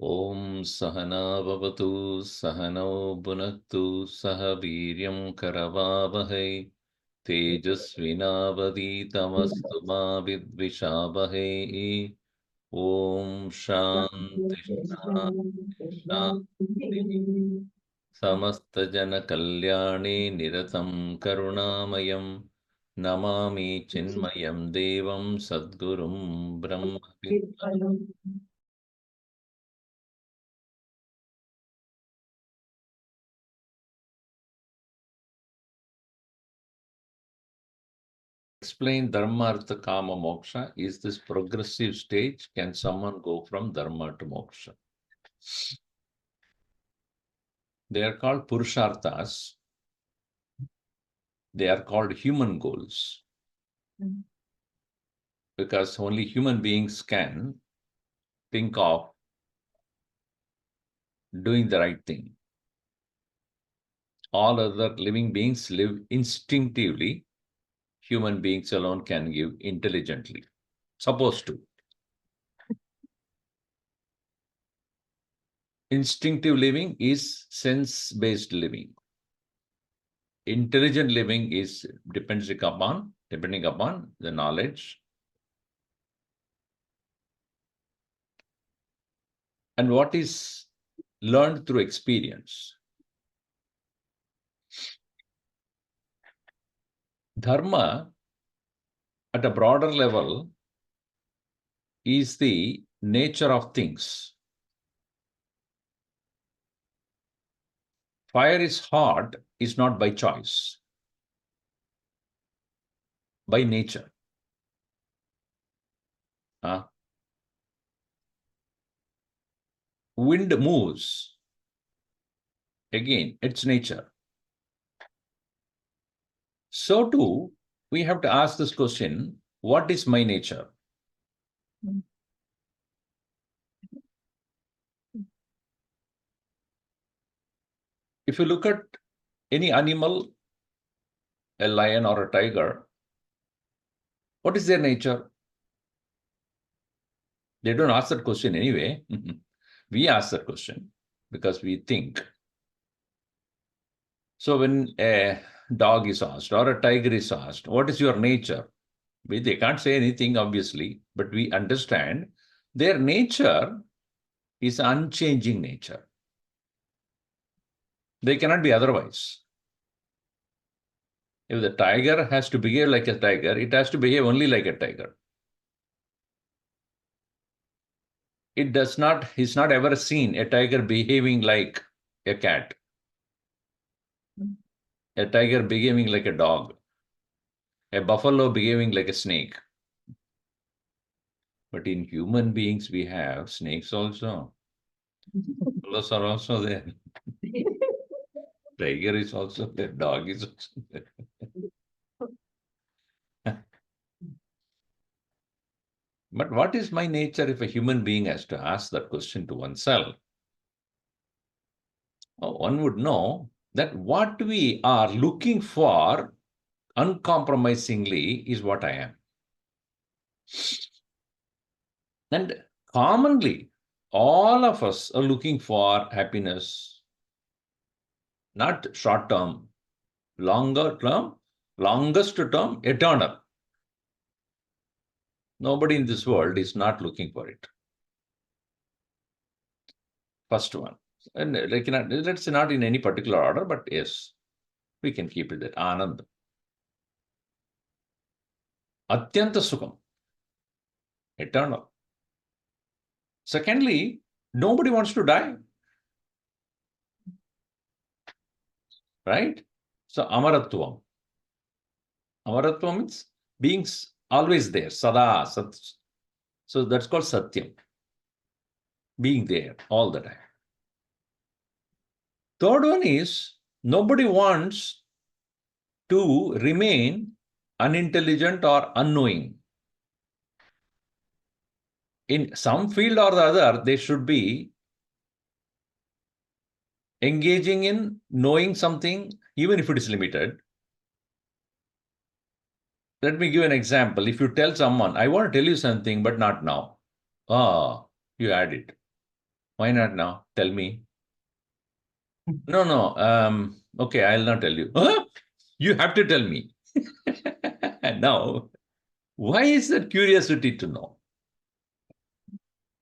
Om Sahana Bhavatu Sahano Bhunaktu Saha Viryam Karavavahai Tejasvinavaditamastu Ma Vidvishabhai. Om Shanti Shanti Shanti. Samasta Kalyani Niratam Karunamayam Namami Chinmayam Devam Sadgurum Brahma Vidmanam. Explain Dharma, Artha, Kama, Moksha. Is this progressive stage? Can someone go from Dharma to Moksha? They are called Purusharthas. They are called human goals. Because only human beings can think of doing the right thing. All other living beings live instinctively. Human beings alone can give intelligently. Supposed to. Instinctive living is sense-based living. Intelligent living is depending upon the knowledge and what is learned through experience. Dharma, at a broader level, is the nature of things. Fire is hot is not by choice, by nature. Wind moves. Again, it's nature. So too, we have to ask this question, what is my nature? If you look at any animal, a lion or a tiger, what is their nature? They don't ask that question anyway. We ask that question because we think. So when a dog is asked or a tiger is asked, what is your nature? They can't say anything, obviously, but we understand their nature is unchanging nature. They cannot be otherwise. If the tiger has to behave like a tiger, it has to behave only like a tiger. He's not ever seen a tiger behaving like a cat, a tiger behaving like a dog, a buffalo behaving like a snake. But in human beings, we have snakes also. Buffaloes are also there. Tiger is also there. Dog is also there. But what is my nature if a human being has to ask that question to oneself? One would know that what we are looking for uncompromisingly is what I am. And commonly, all of us are looking for happiness, not short term, longer term, longest term, eternal. Nobody in this world is not looking for it. First one. And let's say not in any particular order, but yes, we can keep it that Anand. Atyanta Sukham. Eternal. Secondly, nobody wants to die. Right? So Amaratvam. Amaratvam means beings always there. Sada. Sat. So that's called Satyam. Being there all the time. Third one is nobody wants to remain unintelligent or unknowing. In some field or the other, they should be engaging in knowing something, even if it is limited. Let me give an example. If you tell someone, I want to tell you something, but not now. You add it. Why not now? Tell me. No. Okay, I'll not tell you. Huh? You have to tell me. Now, why is that curiosity to know?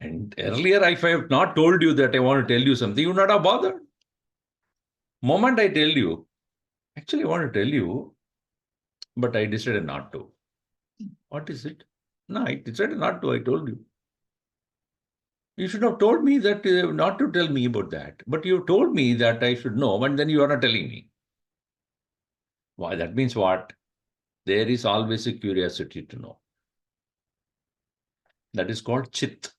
And earlier, if I have not told you that I want to tell you something, you would not have bothered. Moment I tell you, actually, I want to tell you, but I decided not to. What is it? No, I decided not to. I told you. You should have told me that not to tell me about that. But you told me that I should know, and then you are not telling me. Why? That means what? There is always a curiosity to know. That is called Chitt.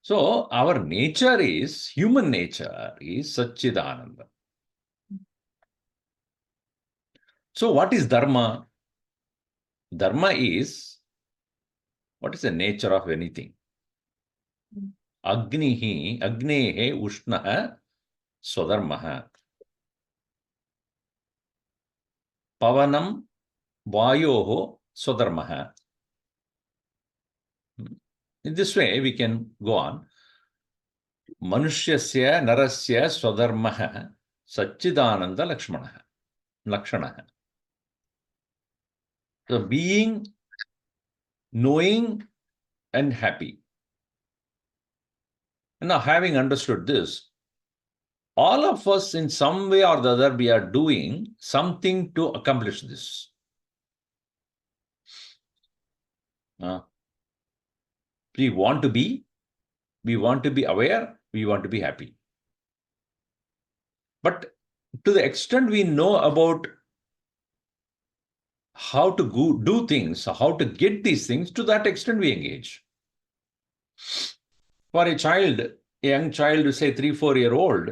So our nature is, human nature is Satchidananda. So what is Dharma? Dharma is, what is the nature of anything? Agnihi, Agnehe, Ushnaha, Swadharmaha. Pavanam, Vayoho, Swadharmaha. In this way, we can go on. Manushyasya narasya swadharmaha Satchidananda Lakshmanaha. So being, knowing, and happy. Now, having understood this, all of us in some way or the other, we are doing something to accomplish this. We want to be aware, we want to be happy. But to the extent we know about how to do things, how to get these things, to that extent we engage. For a child, a young child, say 3-4-year-old,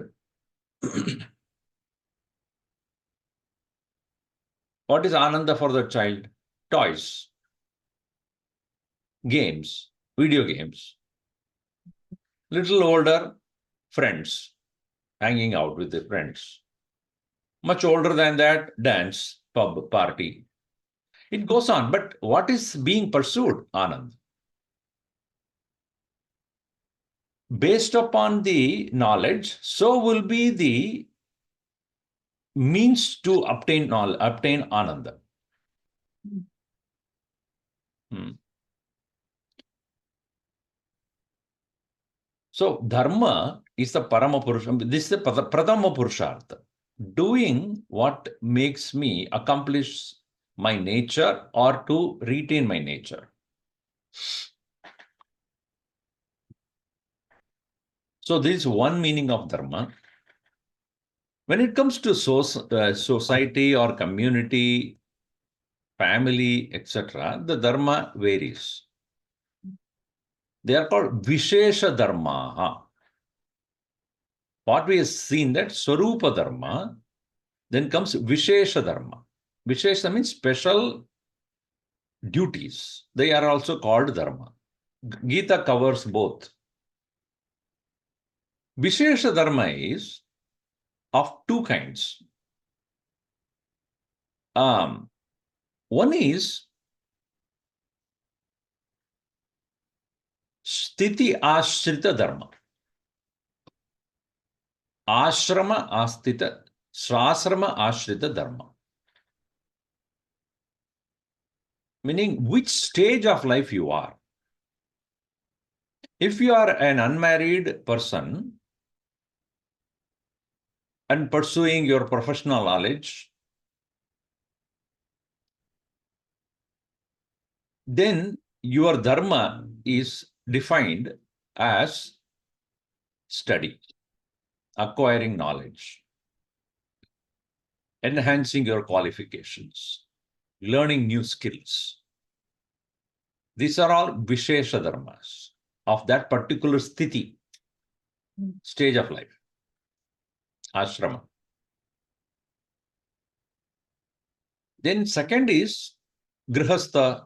what is Ananda for the child? Toys, games, video games. Little older, friends, hanging out with their friends. Much older than that, dance, pub, party. It goes on, but what is being pursued, Anand? Based upon the knowledge, so will be the means to obtain Ananda. So, Dharma is the Parama Purusha. This is the Pradama Purushartha. Doing what makes me accomplish my nature or to retain my nature. So, this is one meaning of Dharma. When it comes to society or community, family, etc., the Dharma varies. They are called Vishesha Dharma. What we have seen that Swarupa Dharma, then comes Vishesha Dharma. Vishesha means special duties. They are also called Dharma. Gita covers both. Vishesha Dharma is of two kinds. One is Sthiti Ashrita Dharma. Ashrama Ashrita Dharma. Meaning which stage of life you are. If you are an unmarried person and pursuing your professional knowledge, then your dharma is defined as study, acquiring knowledge, enhancing your qualifications, learning new skills. These are all Vishesha Dharmas of that particular sthiti, stage of life, ashrama. Then second is Grihastha.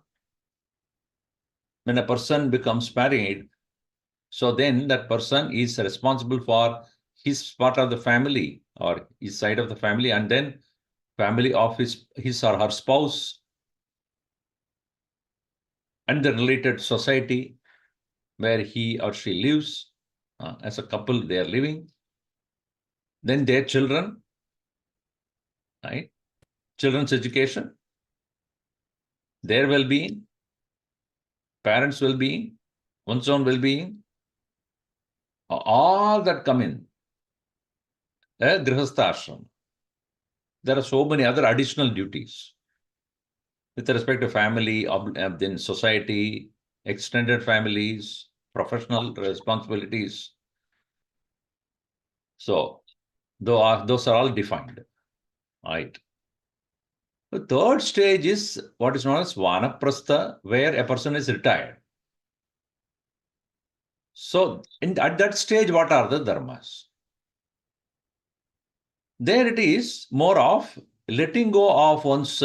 When a person becomes married, so then that person is responsible for his part of the family or his side of the family, and then family of his or her spouse, and the related society. where he or she lives. As a couple, they are living. Then their children, right? Children's education, their well-being, parents' well-being, one's own well-being, all that come in. Grihastha ashram. There are so many other additional duties with respect to family, then society, extended families, professional responsibilities. So those are all defined, right? The third stage is what is known as Vanaprastha, where a person is retired. So at that stage, what are the dharmas? There it is more of letting go of one's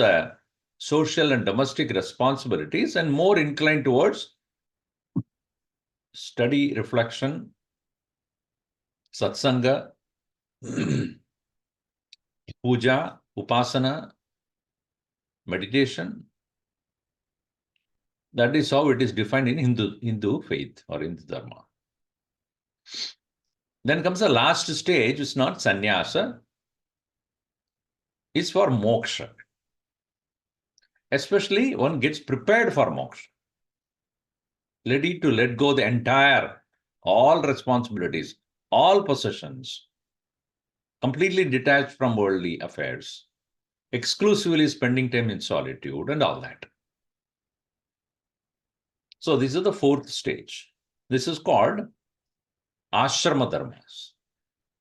social and domestic responsibilities and more inclined towards study, reflection, satsanga, puja, upasana, meditation. That is how it is defined in Hindu faith or Hindu dharma. Then comes the last stage, it's not sannyasa, it's for moksha. Especially one gets prepared for moksha. Ready to let go the entire, all responsibilities, all possessions, completely detached from worldly affairs, exclusively spending time in solitude and all that. So this is the fourth stage. This is called ashrama dharmas.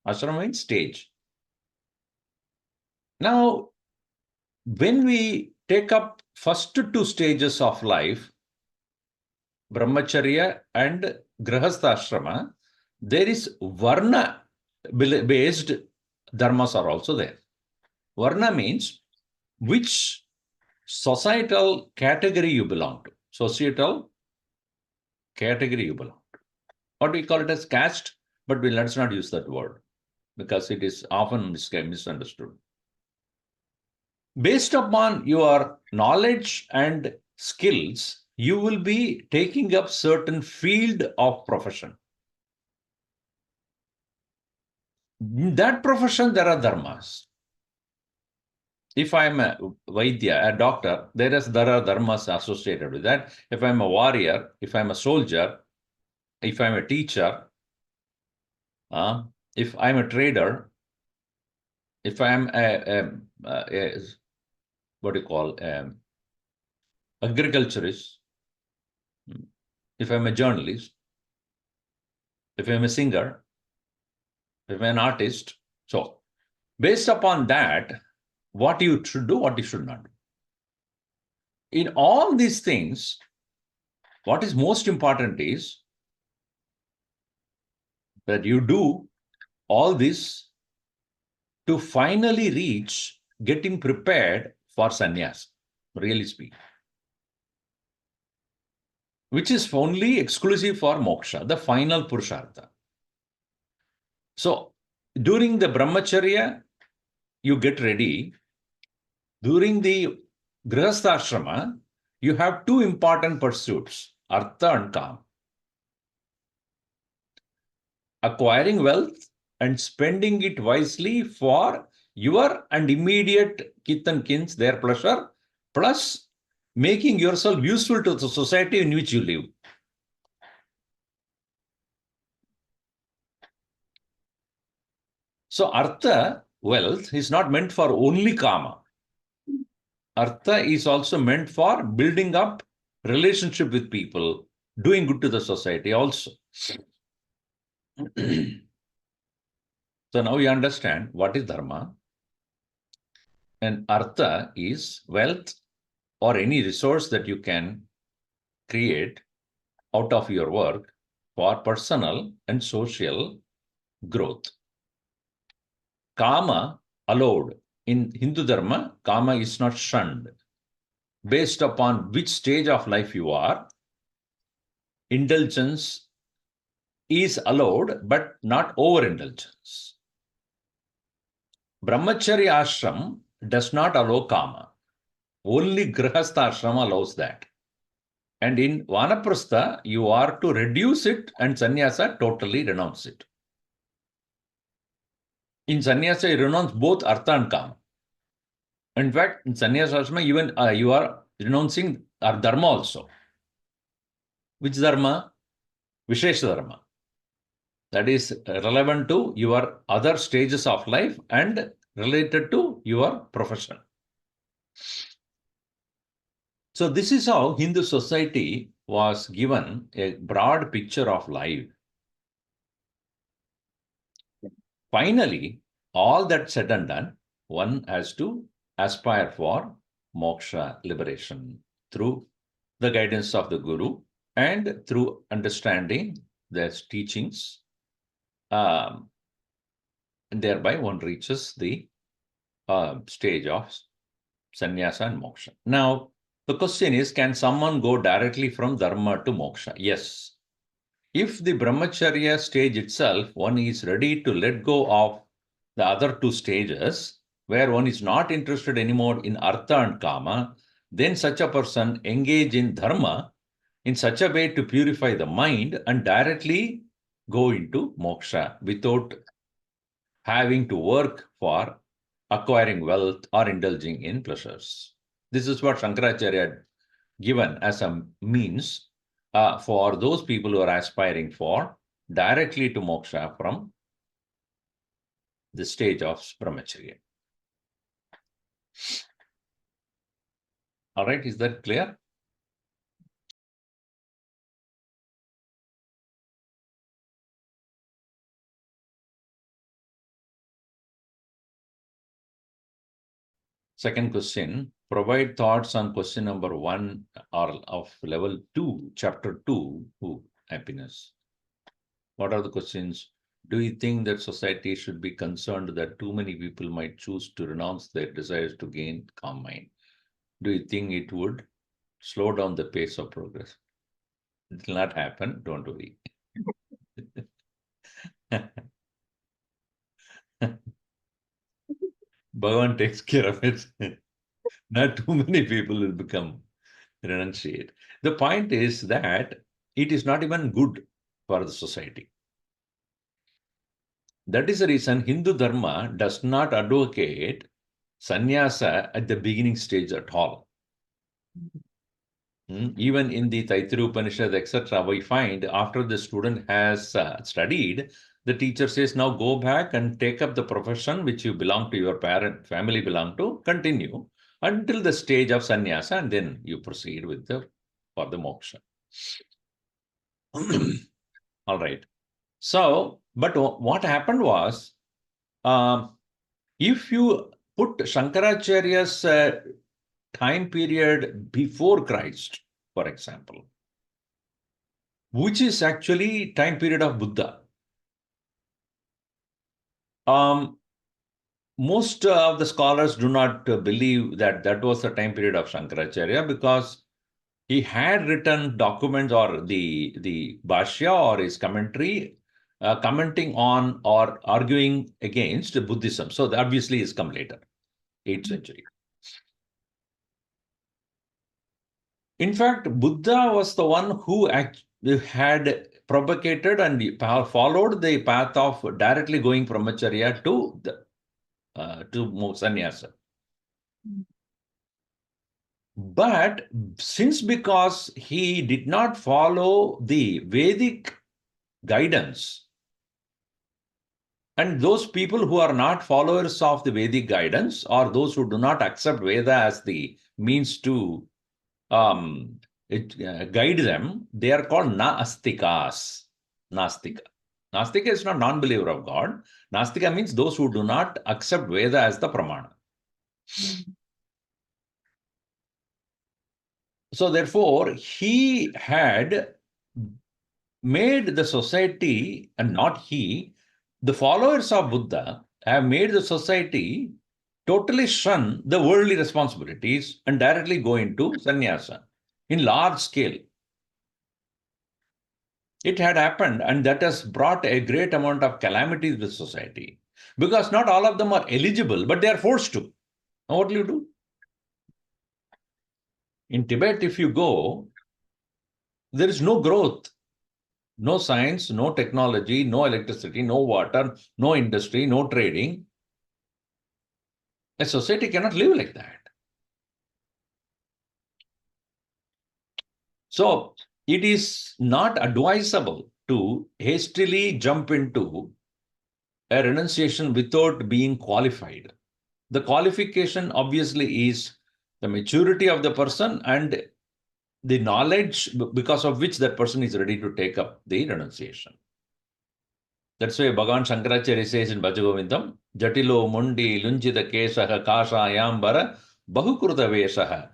Ashrama means stage. Now, when we take up first two stages of life, brahmacharya and grihastha ashrama, there is varna based dharmas are also there. Varna means which societal category you belong to. Societal category you belong to. What we call it as caste, but let's not use that word because it is often misunderstood. Based upon your knowledge and skills, you will be taking up certain field of profession. In that profession, there are dharmas. If I'm a Vaidya, a doctor, there are dharmas associated with that. If I'm a warrior, if I'm a soldier, if I'm a teacher, if I'm a trader, if I'm what do you call, agriculturist, if I'm a journalist, if I'm a singer, if I'm an artist. So based upon that, what you should do, what you should not do. In all these things, what is most important is that you do all this to finally reach getting prepared for sannyas, really speaking, which is only exclusive for moksha, the final Purushartha. So during the brahmacharya, you get ready. During the grihastha ashrama, you have two important pursuits, artha and kama. Acquiring wealth and spending it wisely for your and immediate kith and kins, their pleasure, plus making yourself useful to the society in which you live. So artha, wealth, is not meant for only kama. Artha is also meant for building up relationship with people, doing good to the society also. So now you understand what is dharma. And artha is wealth or any resource that you can create out of your work for personal and social growth. Kama allowed. In Hindu Dharma, kama is not shunned. Based upon which stage of life you are, indulgence is allowed, but not overindulgence. Brahmacharya ashram does not allow kama. Only grihastha ashram allows that. And in Vanaprastha, you are to reduce it, and sannyasa totally renounce it. In sannyasa, you renounce both artha and kama. In fact, in sannyasa ashram, even you are renouncing our dharma also. Which dharma? Vishesha dharma. That is relevant to your other stages of life and related to your profession. So this is how Hindu society was given a broad picture of life. Finally, all that said and done, one has to aspire for moksha, liberation, through the guidance of the Guru and through understanding their teachings. And thereby one reaches the stage of sannyasa and moksha. Now, the question is, can someone go directly from dharma to moksha? Yes. If the brahmacharya stage itself, one is ready to let go of the other two stages, where one is not interested anymore in artha and kama, then such a person engage in dharma in such a way to purify the mind and directly go into moksha without having to work for acquiring wealth or indulging in pleasures. This is what Shankaracharya had given as a means for those people who are aspiring for directly to moksha from the stage of brahmacharya. All right, is that clear? Second question, provide thoughts on question number 1 or of level 2, chapter 2, happiness. What are the questions? Do you think that society should be concerned that too many people might choose to renounce their desires to gain calm mind? Do you think it would slow down the pace of progress? It will not happen, don't worry. Bhagavan takes care of it. Not too many people will become renunciate. The point is that it is not even good for the society. That is the reason Hindu Dharma does not advocate sannyasa at the beginning stage at all. Even in the Taittiriya Upanishad, etc., we find after the student has studied, the teacher says, now go back and take up the profession which you belong to, your family belong to, continue until the stage of sannyasa, and then you proceed with for the moksha. All right. So, but what happened was, if you put Shankaracharya's time period before Christ, for example, which is actually time period of Buddha, most of the scholars do not believe that that was the time period of Shankaracharya, because he had written documents or the Bhashya or his commentary commenting on or arguing against Buddhism. So obviously it's come later, 8th century. In fact, Buddha was the one who had propagated and followed the path of directly going from brahmacharya to sannyasa. But because he did not follow the Vedic guidance, and those people who are not followers of the Vedic guidance, or those who do not accept Veda as the means to guide them, they are called Nastikas. Nastika. Nastika is not non-believer of God. Nastika means those who do not accept Veda as the pramana. So therefore, he had made the society, and not he, the followers of Buddha have made the society totally shun the worldly responsibilities and directly go into sannyasa in large scale. It had happened, and that has brought a great amount of calamity to the society, because not all of them are eligible, but they are forced to. Now, what do you do? In Tibet, if you go, there is no growth, no science, no technology, no electricity, no water, no industry, no trading. A society cannot live like that. So it is not advisable to hastily jump into a renunciation without being qualified. The qualification obviously is the maturity of the person and the knowledge because of which that person is ready to take up the renunciation. That's why Bhagavan Shankaracharya says in BhajaGovindam, Jatilo Mundi Lunjita Kesaha Kashayambara Bahukruta Veshaha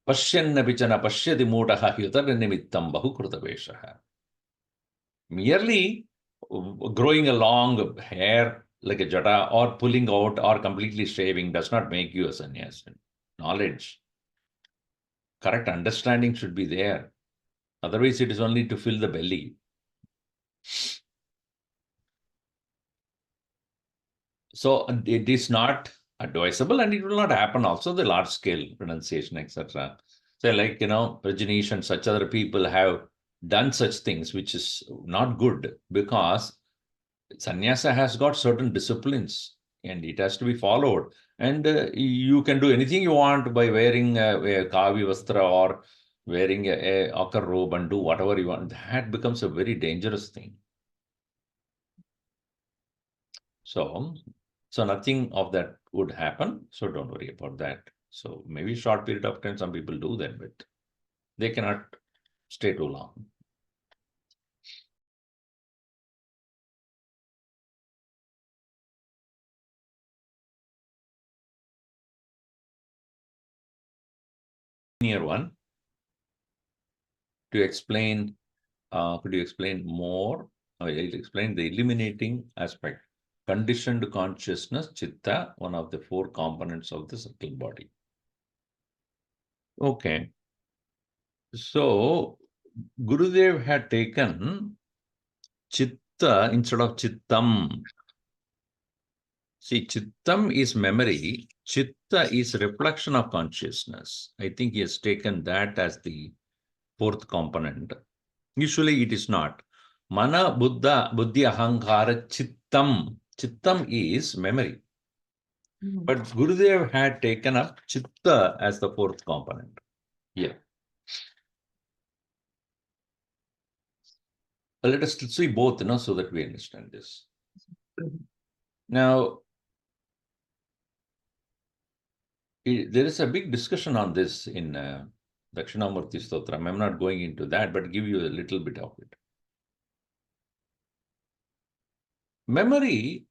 Pashyanna Pichana Pashyati Mutaha Hyutara Nimittam Bahukruta Veshaha. Merely growing a long hair like a jata or pulling out or completely shaving does not make you a sannyasi. Knowledge, correct understanding should be there. Otherwise, it is only to fill the belly. So it is not advisable and it will not happen also, the large scale renunciation, etc. So like, Rajneesh and such other people have done such things, which is not good because sannyasa has got certain disciplines and it has to be followed. And you can do anything you want by wearing a kavi vastra or wearing a ochre robe and do whatever you want. That becomes a very dangerous thing. So nothing of that would happen. So don't worry about that. So maybe short period of time, some people do that, but they cannot stay too long. Near one to explain. Could you explain more? I'll explain the eliminating aspect. Conditioned consciousness, chitta, one of the four components of the subtle body. Okay. So Gurudev had taken chitta instead of chittam. See, chittam is memory. Chitta is reflection of consciousness. I think he has taken that as the fourth component. Usually it is not. Mana, Buddha, Buddhi, Ahankara, Chittam. Chittam is memory. But Gurudev had taken up Chitta as the fourth component. Yeah. Let us see both, so that we understand this. Now, there is a big discussion on this in Dakshinamurti Stotram. I'm not going into that, but give you a little bit of it. Memory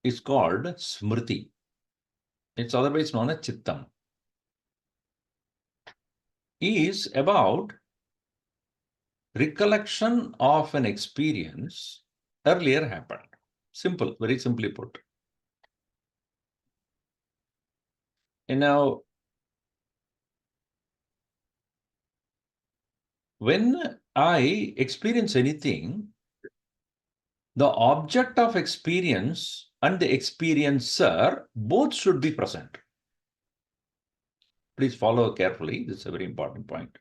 is called Smriti. It's otherwise known as Chittam. Is about recollection of an experience earlier happened. Simple, very simply put. And now, when I experience anything, the object of experience and the experiencer both should be present. Please follow carefully. This is a very important point.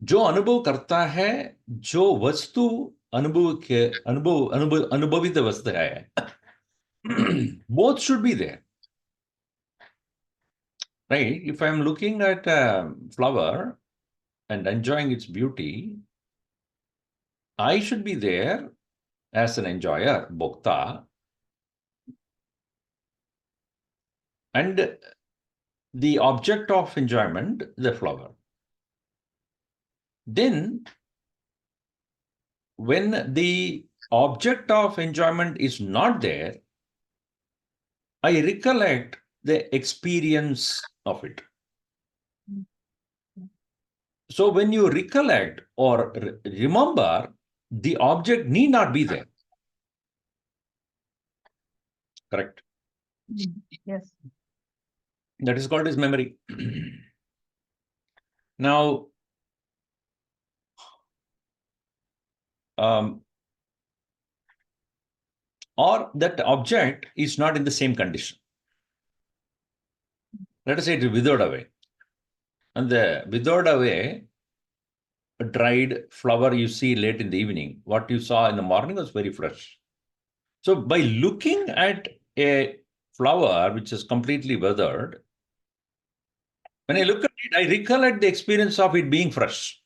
जो अनुभव करता है, जो वस्तु अनुभवित वस्तु है, both should be there. Right? If I'm looking at a flower and enjoying its beauty, I should be there as an enjoyer, bhokta, and the object of enjoyment, the flower. Then, when the object of enjoyment is not there, I recollect the experience of it. So when you recollect or remember, the object need not be there. Correct? Yes. That is called as memory. Now, or that object is not in the same condition. Let us say it is withered away. And the withered away, a dried flower you see late in the evening, what you saw in the morning was very fresh. So by looking at a flower which is completely withered, when I look at it, I recollect the experience of it being fresh.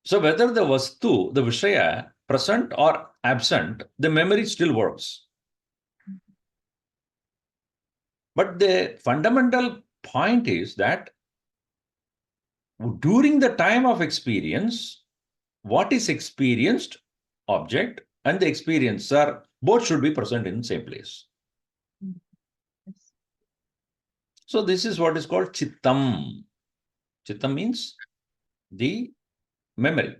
So whether the vastu, the vishaya, present or absent, the memory still works. But the fundamental point is that during the time of experience, what is experienced object and the experiencer both should be present in the same place. Yes. So this is what is called Chittam. Chittam means the memory.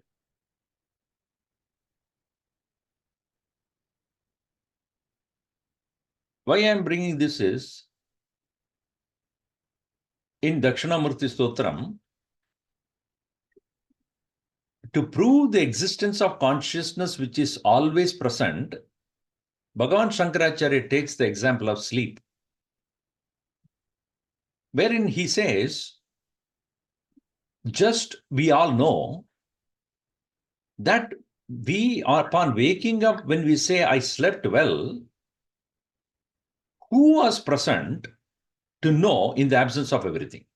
Why I am bringing this is, in Dakshinamurti Stotram, to prove the existence of consciousness which is always present, Bhagavan Shankaracharya takes the example of sleep, wherein he says, just we all know that we are, upon waking up, when we say, I slept well, who was present to know in the absence of everything?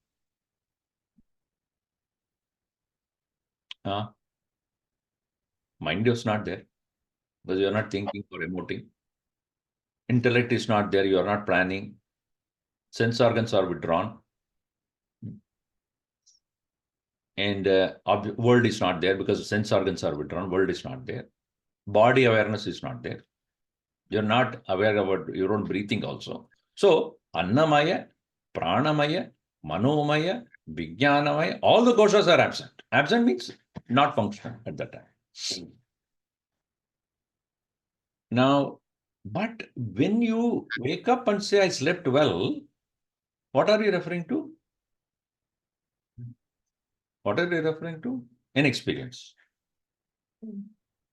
Mind was not there, because you are not thinking or emoting. Intellect is not there, you are not planning. Sense organs are withdrawn. And world is not there, because sense organs are withdrawn, world is not there. Body awareness is not there. You're not aware about your own breathing also. So, Annamaya, Pranamaya, Manomaya, Vijnanamaya, all the koshas are absent. Absent means not functional at that time. Now, but when you wake up and say, I slept well, what are you referring to? What are you referring to? An experience.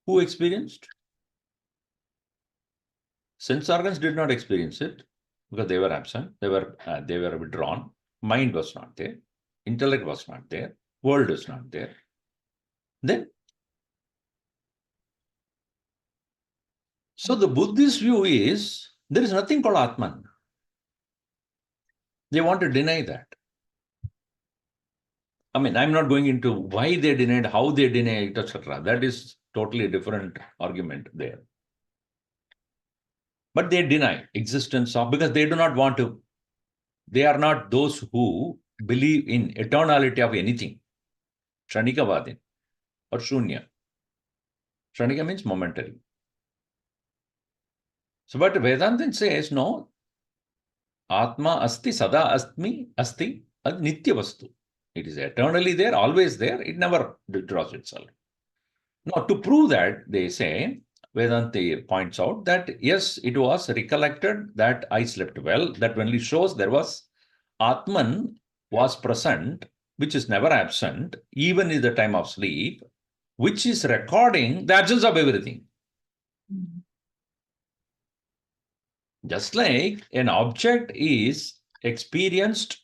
Who experienced? Sense organs did not experience it because they were absent. They were withdrawn. Mind was not there. Intellect was not there. World is not there. Then, so the Buddhist view is there is nothing called Atman. They want to deny that. I mean, I'm not going into why they denied, how they denied, etc. That is totally a different argument there. But they deny existence of, because they do not want to. They are not those who believe in eternality of anything. Shanikavadin or Shunya. Shanika means momentary. So, but Vedantin says, no, Atma asti sada asti ad nitya vastu. It is eternally there, always there. It never withdraws itself. Now, to prove that, they say, Vedanti points out that, yes, it was recollected that I slept well. That only shows there was Atman was present, which is never absent, even in the time of sleep, which is recording the absence of everything. Just like an object is experienced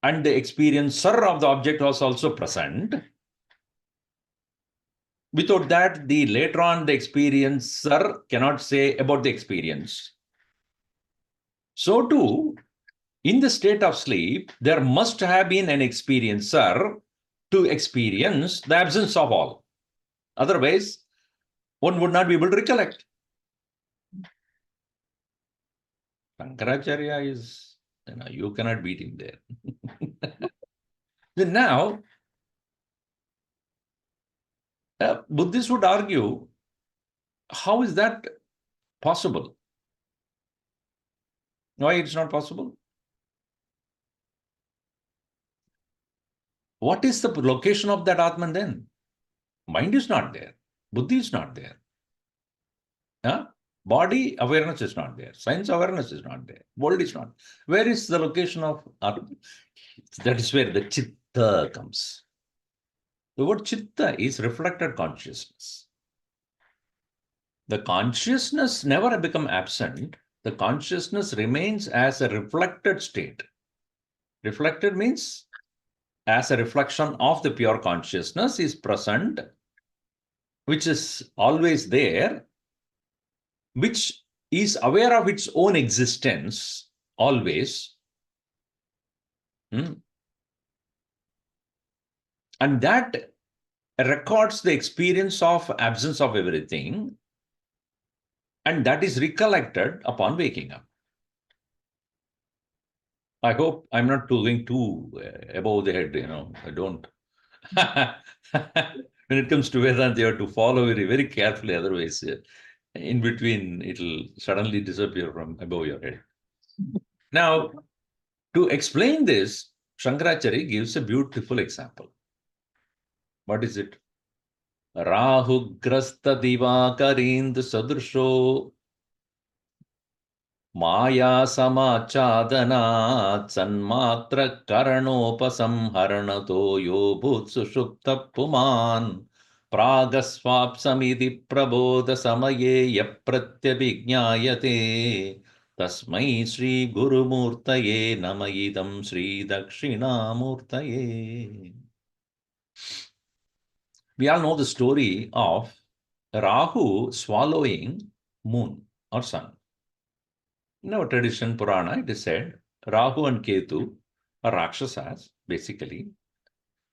and the experiencer of the object was also present. Without that, later on, the experiencer cannot say about the experience. So too, in the state of sleep, there must have been an experiencer to experience the absence of all. Otherwise, one would not be able to recollect. Shankaracharya is, you cannot beat him there. Then now, Buddhists would argue, how is that possible? Why it's not possible? What is the location of that Atman then? Mind is not there. Buddhi is not there. Body awareness is not there. Science awareness is not there. World is not. Where is the location of Atman? That is where the Chitta comes. The word Chitta is reflected consciousness. The consciousness never become absent. The consciousness remains as a reflected state. Reflected means as a reflection of the pure consciousness is present, which is always there, which is aware of its own existence always. And that records the experience of absence of everything, and that is recollected upon waking up. I hope I'm not going too above the head, I don't. When it comes to Vedanta, you have to follow very, very carefully, otherwise in between it'll suddenly disappear from above your head. Now, to explain this, Shankaracharya gives a beautiful example. What is it? Rahu grasta divakarind sadrsho Maya samachadana sanmatra karanopasamharanato yo bhutsushupta puman pragasvapsamidhi prabodha samaye yapratyabhignayate tasmai Sri Gurumurtaye namayidam Sri Dakshinamurtaye. We all know the story of Rahu swallowing moon or sun. In our tradition, Purana, it is said Rahu and Ketu are Rakshasas, basically,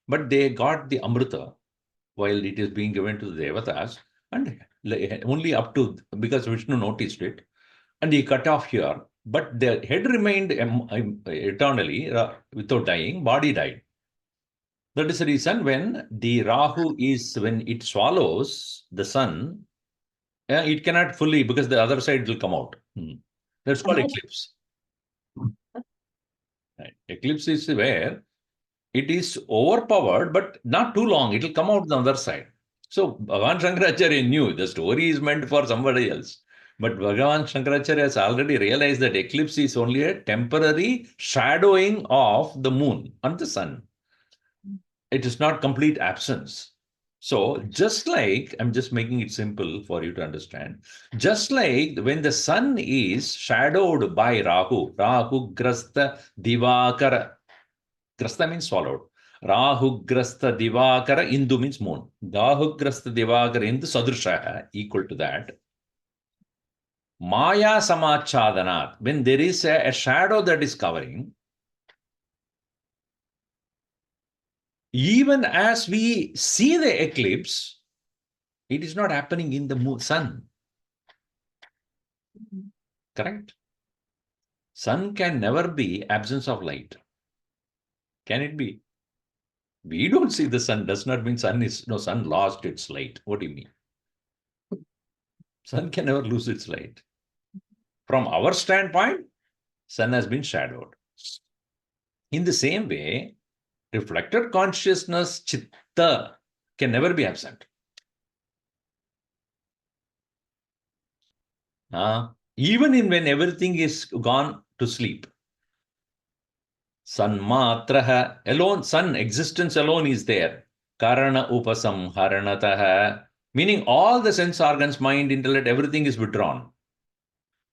but they got the Amrita while it is being given to the Devatas, and only up to, because Vishnu noticed it, and he cut off here, but the head remained eternally without dying, body died. That is the reason when the Rahu when it swallows the sun, it cannot fully, because the other side will come out. That's called eclipse. Right. Eclipse is where it is overpowered, but not too long. It will come out the other side. So Bhagavan Shankaracharya knew the story is meant for somebody else. But Bhagavan Shankaracharya has already realized that eclipse is only a temporary shadowing of the moon and the sun. It is not complete absence. So just like, I'm just making it simple for you to understand, just like when the sun is shadowed by Rahu grasta divakara, grasta means swallowed. Rahu grasta divakara, Indu means moon. Rahu grasta divakara, Indu sadrisha, equal to that. Maya samachadanat, when there is a shadow that is covering, even as we see the eclipse, it is not happening in the sun. Correct? Sun can never be absence of light. Can it be? We don't see the sun, does not mean sun lost its light. What do you mean? Sun can never lose its light. From our standpoint, sun has been shadowed. In the same way, reflected consciousness, chitta, can never be absent. Even when everything is gone to sleep. Sanmatraha, alone, sun existence alone is there. Karana upasamharanataha, meaning all the sense organs, mind, intellect, everything is withdrawn.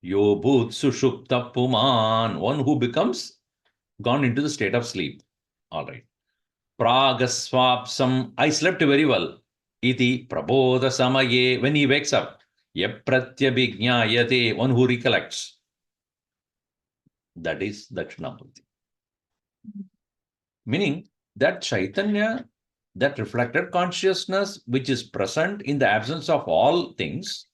Yo bhut sushupta puman, one who becomes gone into the state of sleep. All right. Pragasvapsam, I slept very well. Iti prabodha samaye, when he wakes up. Yapratyabhignayate, one who recollects. That is Dakshinamurti. Meaning that Chaitanya, that reflected consciousness, which is present in the absence of all things,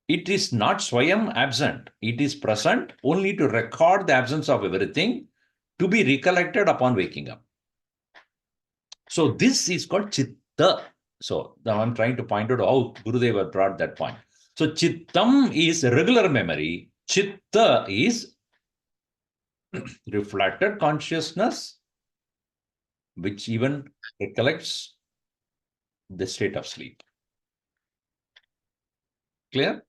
it is not Swayam absent. It is present only to record the absence of everything, to be recollected upon waking up. So this is called Chitta. So now I'm trying to point out how Gurudeva brought that point. So Chittam is regular memory. Chitta is reflected consciousness, which even recollects the state of sleep. Clear?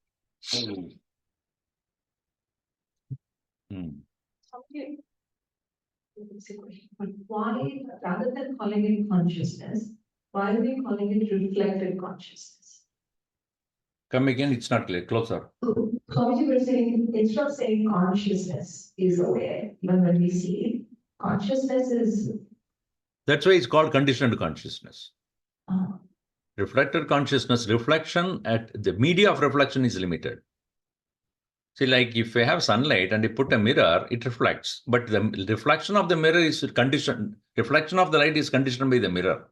But why, rather than calling it consciousness, why are we calling it reflected consciousness? Come again, it's not clear. Closer. So, you were saying, instead of saying consciousness is aware, even when we see it, consciousness is. That's why it's called conditioned consciousness. Uh, Reflected consciousness, reflection at the media of reflection is limited. See, like if you have sunlight and you put a mirror, it reflects. But the reflection of the mirror is conditioned. Reflection of the light is conditioned by the mirror.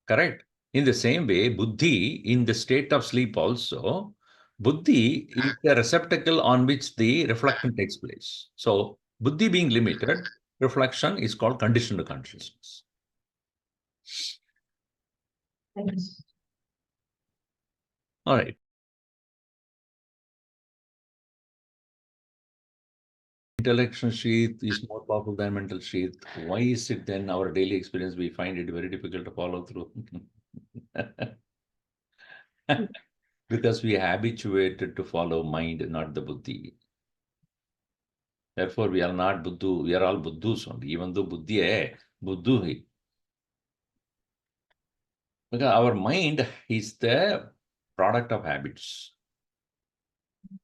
Correct? In the same way, buddhi, in the state of sleep also, buddhi is the receptacle on which the reflection takes place. So, buddhi being limited, reflection is called conditioned consciousness. Thank you. All right. Intellectual sheath is more powerful than mental sheath. Why is it then our daily experience we find it very difficult to follow through? Because we are habituated to follow mind, not the buddhi. Therefore, we are not buddhu. We are all buddhus only. Even though buddhi hai, buddhu hai. Because our mind is the product of habits.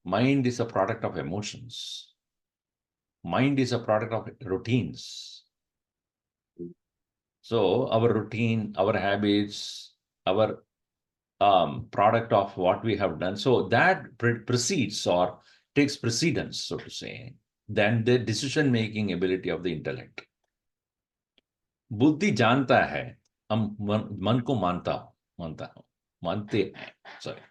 Mind is a product of emotions. Mind is a product of routines. So our routine, our habits, our product of what we have done. So that precedes or takes precedence, so to say, than the decision-making ability of the intellect. बुद्धि जानता है, हम मन को मानता हूं, मानते हैं, सॉरी,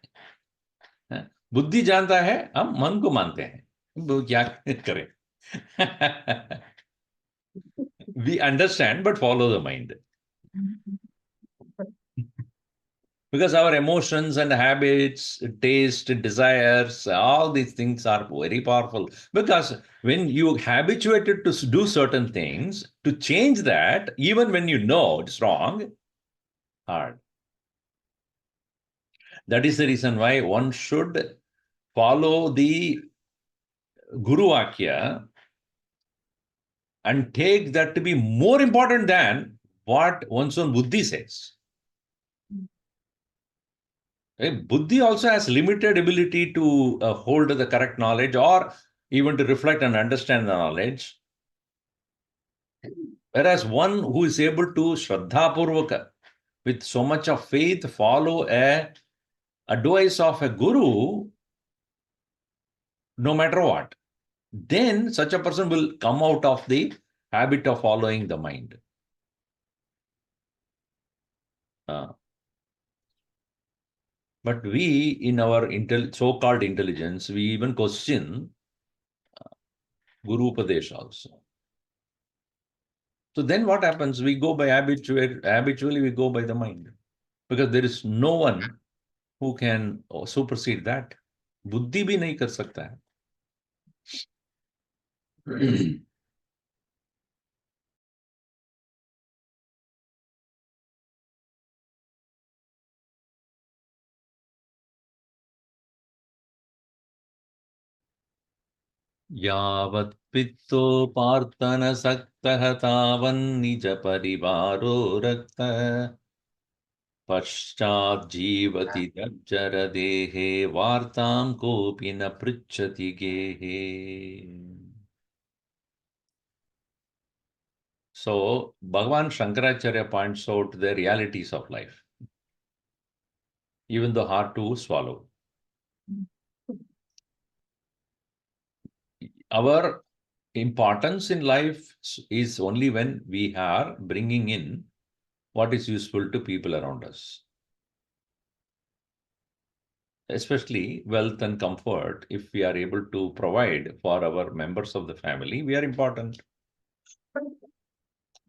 बुद्धि जानता है, हम मन को मानते हैं, वो क्या करें? We understand but follow the mind. Because our emotions and habits, taste, desires, all these things are very powerful. Because when you habituated to do certain things, to change that, even when you know it's wrong, hard. That is the reason why one should follow the Guru Vakya and take that to be more important than what one's own buddhi says. Buddhi also has limited ability to hold the correct knowledge or even to reflect and understand the knowledge. Whereas one who is able to Shraddha Purvaka, with so much of faith, follow a advice of a guru, no matter what, then such a person will come out of the habit of following the mind. But we, in our so-called intelligence, we even question Guru Upadesh also. So then what happens? We go by habitually we go by the mind. Because there is no one who can supersede that. Buddhi bhi nahi kar sakta hai. यावत् पित्तोपार्तन सक्तः तावन्निज परिवारो रक्तः पश्चाज्जीवति जर्जरदेहे वार्तां कोऽपि न पृच्छति गेहे. So, Bhagavan Shankaracharya points out the realities of life, even though hard to swallow. Our importance in life is only when we are bringing in what is useful to people around us. Especially wealth and comfort, if we are able to provide for our members of the family, we are important.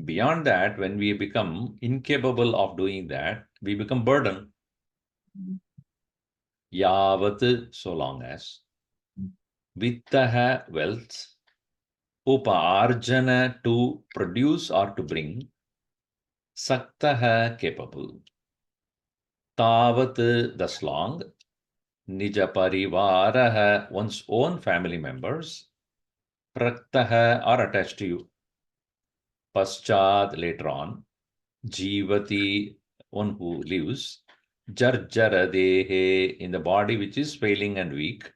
Beyond that, when we become incapable of doing that, we become burden. Yavat, so long as. Vittaha, wealth. Upaarjana, to produce or to bring. Saktaha, capable. Tavat, thus long. Nija parivaraha, one's own family members. Praktaha, are attached to you. Paschad, later on. Jivati, one who lives. Jarjaradehe, in the body which is failing and weak.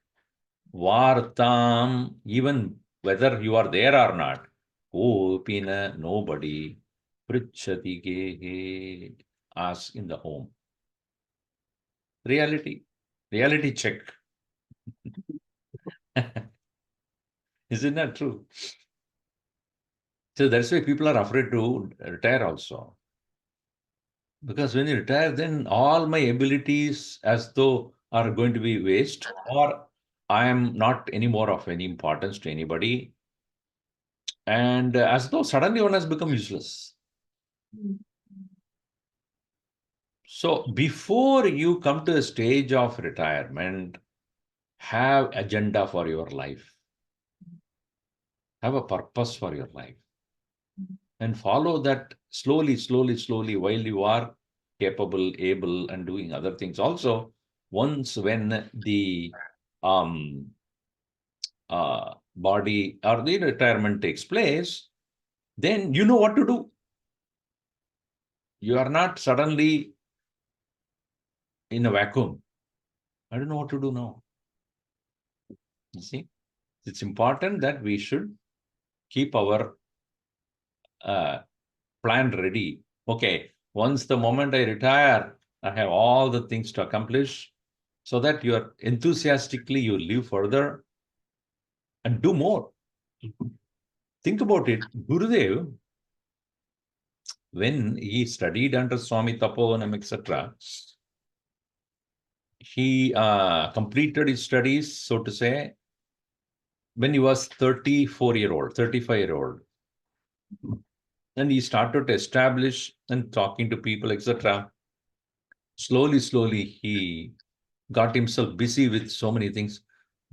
Vartam, even whether you are there or not. Kopina, nobody. Prichati gehe. Ask in the home. Reality. Reality check. Isn't that true? So that's why people are afraid to retire also. Because when you retire, then all my abilities as though are going to be waste, or I am not anymore of any importance to anybody. And as though suddenly one has become useless. So before you come to a stage of retirement, have agenda for your life. Have a purpose for your life. And follow that slowly, slowly, slowly while you are capable, able, and doing other things. Also, once when the um, body or the retirement takes place, then you know what to do. You are not suddenly in a vacuum. I don't know what to do now. You see, it's important that we should keep our plan ready. Okay, once the moment I retire, I have all the things to accomplish so that you're enthusiastically, you live further and do more. Think about it. Gurudev, when he studied under Swami Tapovanam, etc., he completed his studies, so to say, when he was 34-year-old, 35-year-old. And he started to establish and talking to people, etc. Slowly, slowly, he got himself busy with so many things.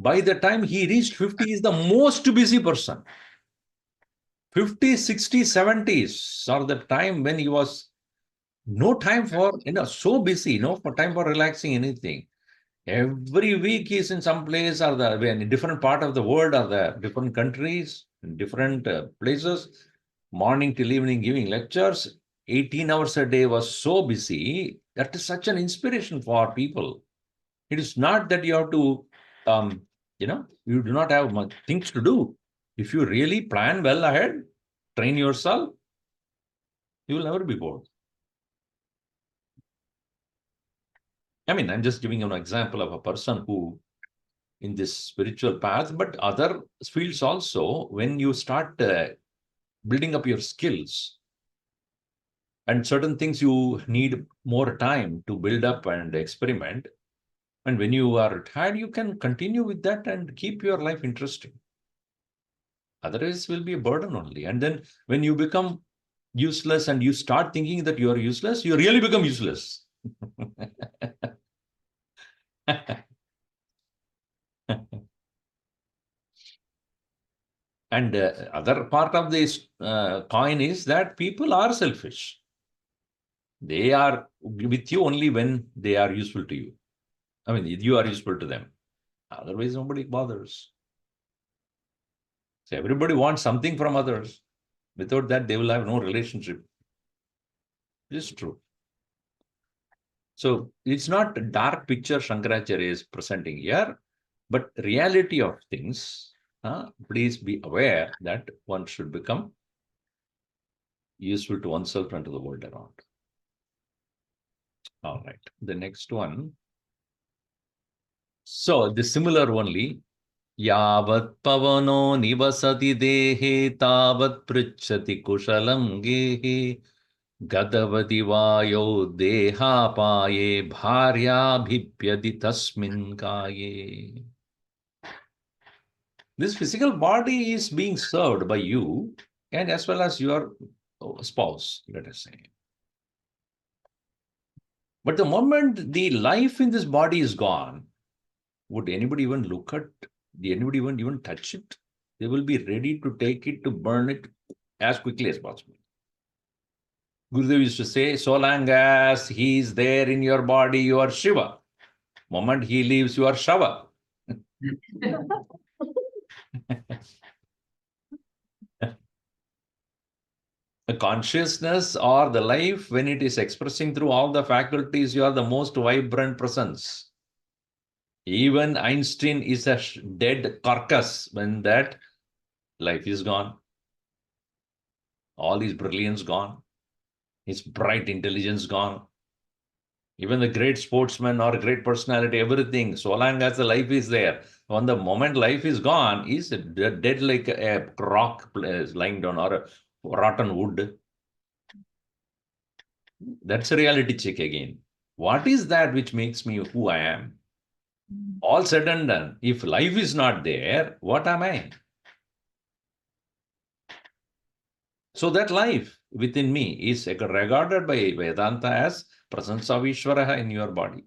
By the time he reached 50, he is the most busy person. 50s, 60s, 70s are the time when he was no time for, so busy, no for time for relaxing anything. Every week he's in some place or in a different part of the world or the different countries, different places, morning till evening giving lectures. 18 hours a day was so busy. That is such an inspiration for people. It is not that you have to, you do not have much things to do. If you really plan well ahead, train yourself, you will never be bored. I mean, I'm just giving you an example of a person who in this spiritual path, but other fields also, when you start building up your skills and certain things you need more time to build up and experiment. And when you are retired, you can continue with that and keep your life interesting. Otherwise, it will be a burden only. And then when you become useless and you start thinking that you are useless, you really become useless. And other part of this coin is that people are selfish. They are with you only when they are useful to you. I mean, you are useful to them. Otherwise, nobody bothers. So everybody wants something from others. Without that, they will have no relationship. This is true. So it's not a dark picture Shankaracharya is presenting here, but reality of things. Please be aware that one should become useful to oneself and to the world around. All right. The next one. So the similar only. Yavat pavano nivasati dehe tavat pruchati kushalam gehe gadavati vayo deha paye bharya bhipyadi tasmin kaye. This physical body is being served by you and as well as your spouse, let us say. But the moment the life in this body is gone, would anybody even look at? Did anybody even touch it? They will be ready to take it, to burn it as quickly as possible. Gurudev used to say, so long as he is there in your body, you are Shiva. Moment he leaves, you are Shava. The consciousness or the life, when it is expressing through all the faculties, you are the most vibrant presence. Even Einstein is a dead carcass when that life is gone. All his brilliance gone, his bright intelligence gone. Even the great sportsman or great personality, everything, so long as the life is there. When the moment life is gone, he's dead like a rock lying down or a rotten wood. That's a reality check again. What is that which makes me who I am? All said and done, if life is not there, what am I? So that life within me is regarded by Vedanta as presence of Ishvara in your body.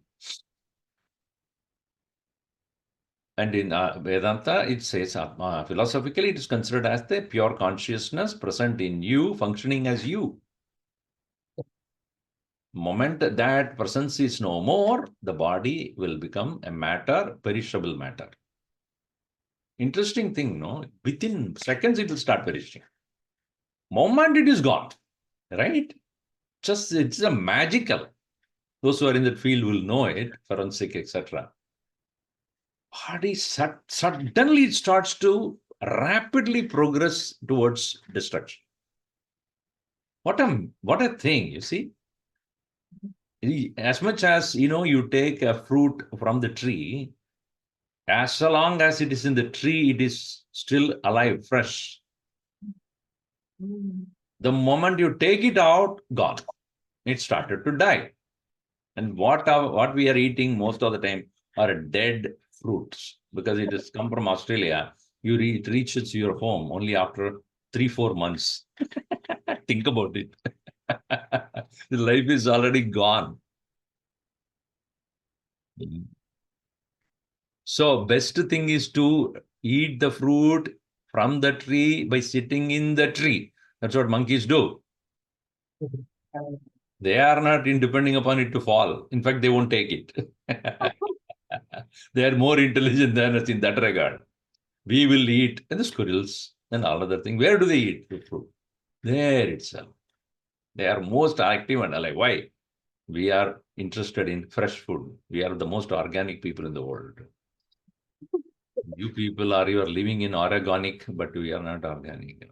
And in Vedanta, it says philosophically, it is considered as the pure consciousness present in you, functioning as you. Moment that presence is no more, the body will become a matter, perishable matter. Interesting thing, no? Within seconds, it will start perishing. Moment it is gone, right? Just it's a magical. Those who are in that field will know it, forensic, etc. Body suddenly it starts to rapidly progress towards destruction. What a thing, you see. As much as you take a fruit from the tree, as long as it is in the tree, it is still alive, fresh. The moment you take it out, gone. It started to die. And what we are eating most of the time are dead fruits because it has come from Australia. It reaches your home only after 3-4 months. Think about it. The life is already gone. So best thing is to eat the fruit from the tree by sitting in the tree. That's what monkeys do. They are not depending upon it to fall. In fact, they won't take it. They are more intelligent than us in that regard. We will eat and the squirrels and all other things. Where do they eat the fruit? There itself. They are most active and alive. Why? We are interested in fresh food. We are the most organic people in the world. You people you are living in organic, but we are not organic.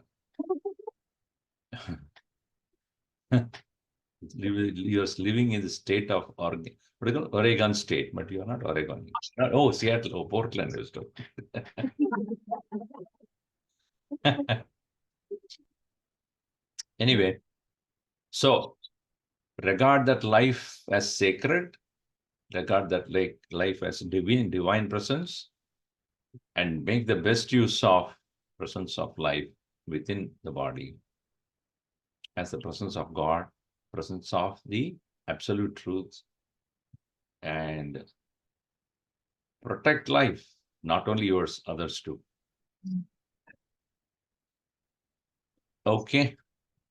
You're living in the state of Oregon. What do you call Oregon state, but you are not Oregon. Oh, Seattle, oh, Portland is too. Anyway, so regard that life as sacred, regard that life as divine presence, and make the best use of presence of life within the body as the presence of God, presence of the absolute truth, and protect life, not only yours, others too. Okay,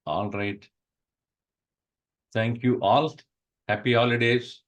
all right. Thank you all. Happy holidays.